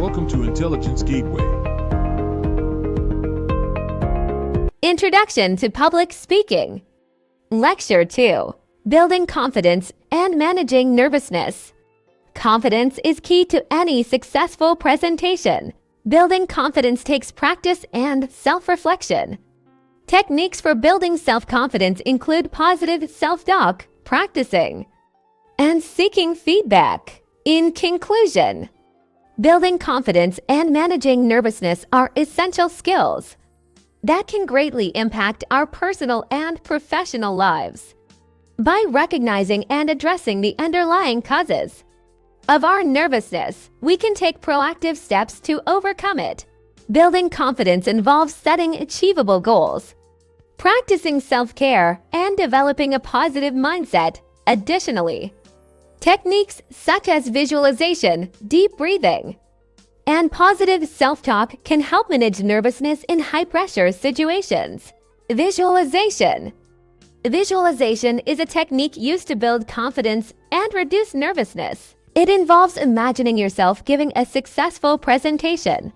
Welcome to Intelligence Gateway. Introduction to Public Speaking. Lecture 2. Building Confidence and Managing Nervousness. Confidence is key to any successful presentation. Building confidence takes practice and self-reflection. Techniques for building self-confidence include positive self-talk, practicing, and seeking feedback. In conclusion, building confidence and managing nervousness are essential skills that can greatly impact our personal and professional lives. By recognizing and addressing the underlying causes of our nervousness, we can take proactive steps to overcome it. Building confidence involves setting achievable goals, practicing self-care, and developing a positive mindset. Additionally, techniques such as visualization, deep breathing, and positive self-talk can help manage nervousness in high-pressure situations. Visualization. Visualization is a technique used to build confidence and reduce nervousness. It involves imagining yourself giving a successful presentation.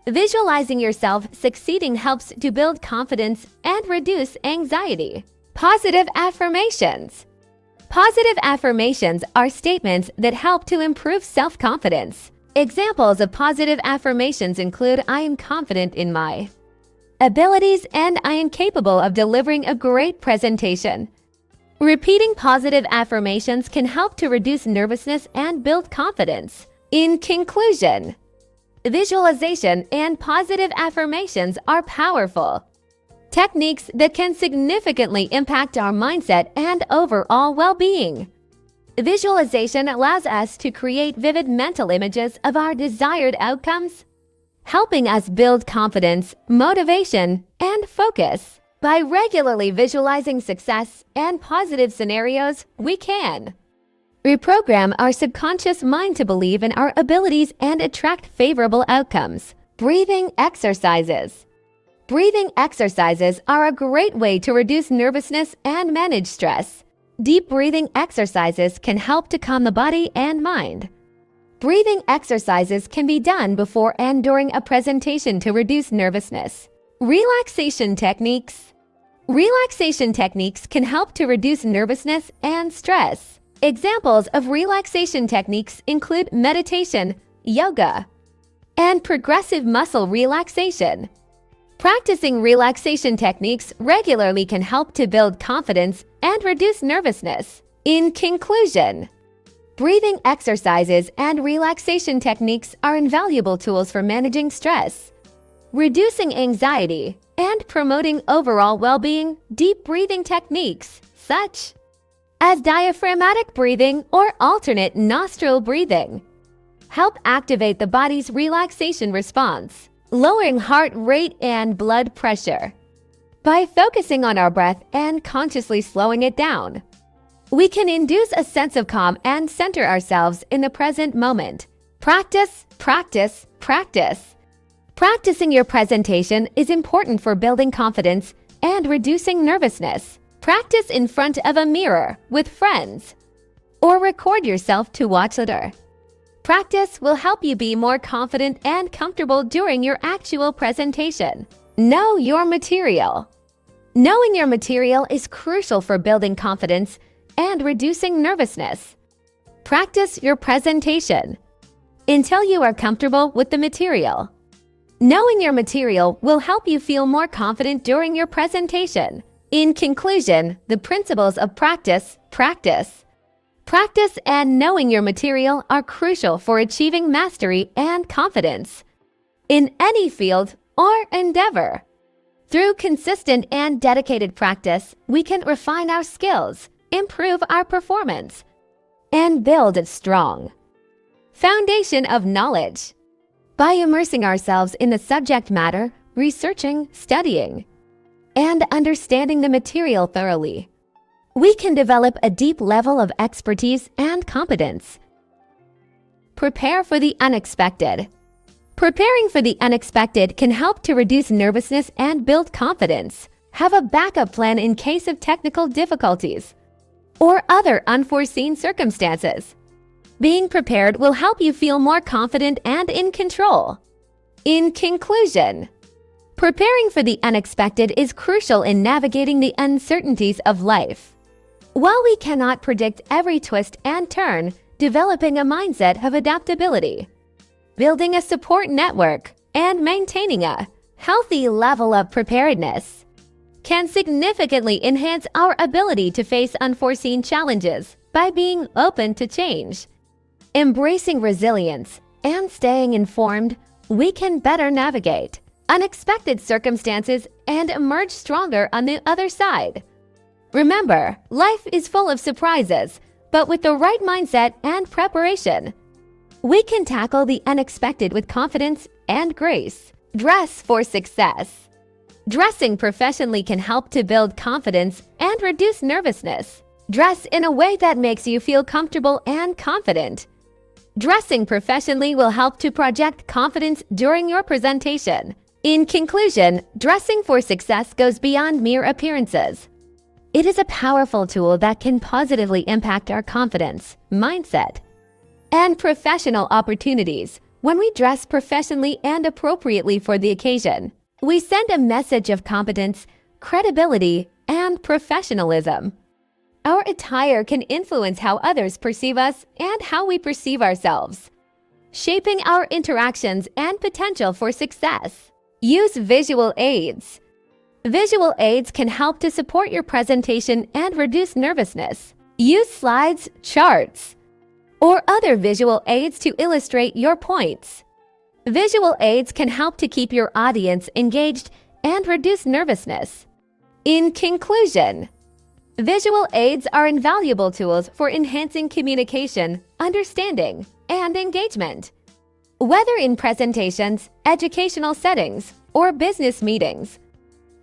Visualizing yourself succeeding helps to build confidence and reduce anxiety. Positive affirmations. Positive affirmations are statements that help to improve self-confidence. Examples of positive affirmations include I am confident in my abilities and I am capable of delivering a great presentation. Repeating positive affirmations can help to reduce nervousness and build confidence. In conclusion, visualization and positive affirmations are powerful techniques that can significantly impact our mindset and overall well-being. Visualization allows us to create vivid mental images of our desired outcomes, helping us build confidence, motivation, and focus. By regularly visualizing success and positive scenarios, we can reprogram our subconscious mind to believe in our abilities and attract favorable outcomes. Breathing exercises. Breathing exercises are a great way to reduce nervousness and manage stress. Deep breathing exercises can help to calm the body and mind. Breathing exercises can be done before and during a presentation to reduce nervousness. Relaxation techniques. Relaxation techniques can help to reduce nervousness and stress. Examples of relaxation techniques include meditation, yoga, and progressive muscle relaxation. Practicing relaxation techniques regularly can help to build confidence and reduce nervousness. In conclusion, breathing exercises and relaxation techniques are invaluable tools for managing stress, reducing anxiety, and promoting overall well-being. Deep breathing techniques, such as diaphragmatic breathing or alternate nostril breathing, help activate the body's relaxation response, lowering heart rate and blood pressure. By focusing on our breath and consciously slowing it down, we can induce a sense of calm and center ourselves in the present moment. Practice, practice, practice. Practicing your presentation is important for building confidence and reducing nervousness. Practice in front of a mirror with friends, or record yourself to watch later. Practice will help you be more confident and comfortable during your actual presentation. Know your material. Knowing your material is crucial for building confidence and reducing nervousness. Practice your presentation until you are comfortable with the material. Knowing your material will help you feel more confident during your presentation. In conclusion, the principles of practice, practice and knowing your material are crucial for achieving mastery and confidence in any field or endeavor. Through consistent and dedicated practice, we can refine our skills, improve our performance, and build a strong foundation of knowledge. By immersing ourselves in the subject matter, researching, studying, and understanding the material thoroughly, we can develop a deep level of expertise and competence. Prepare for the unexpected. Preparing for the unexpected can help to reduce nervousness and build confidence. Have a backup plan in case of technical difficulties or other unforeseen circumstances. Being prepared will help you feel more confident and in control. In conclusion, preparing for the unexpected is crucial in navigating the uncertainties of life. While we cannot predict every twist and turn, developing a mindset of adaptability, building a support network, and maintaining a healthy level of preparedness can significantly enhance our ability to face unforeseen challenges by being open to change. Embracing resilience and staying informed, we can better navigate unexpected circumstances and emerge stronger on the other side. Remember, life is full of surprises, but with the right mindset and preparation, we can tackle the unexpected with confidence and grace. Dress for success. Dressing professionally can help to build confidence and reduce nervousness. Dress in a way that makes you feel comfortable and confident. Dressing professionally will help to project confidence during your presentation. In conclusion, dressing for success goes beyond mere appearances. It is a powerful tool that can positively impact our confidence, mindset, and professional opportunities. When we dress professionally and appropriately for the occasion, we send a message of competence, credibility, and professionalism. Our attire can influence how others perceive us and how we perceive ourselves, shaping our interactions and potential for success. Use visual aids. Visual aids can help to support your presentation and reduce nervousness. Use slides, charts, or other visual aids to illustrate your points. Visual aids can help to keep your audience engaged and reduce nervousness. In conclusion, visual aids are invaluable tools for enhancing communication, understanding, and engagement. Whether in presentations, educational settings, or business meetings,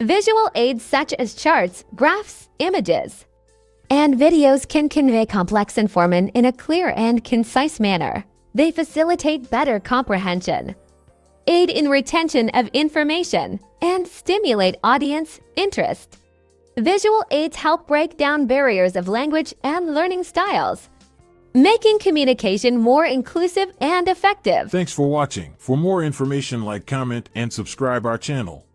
visual aids such as charts, graphs, images, and videos can convey complex information in a clear and concise manner. They facilitate better comprehension, aid in retention of information, and stimulate audience interest. Visual aids help break down barriers of language and learning styles, making communication more inclusive and effective. Thanks for watching. For more information, like, comment, and subscribe our channel.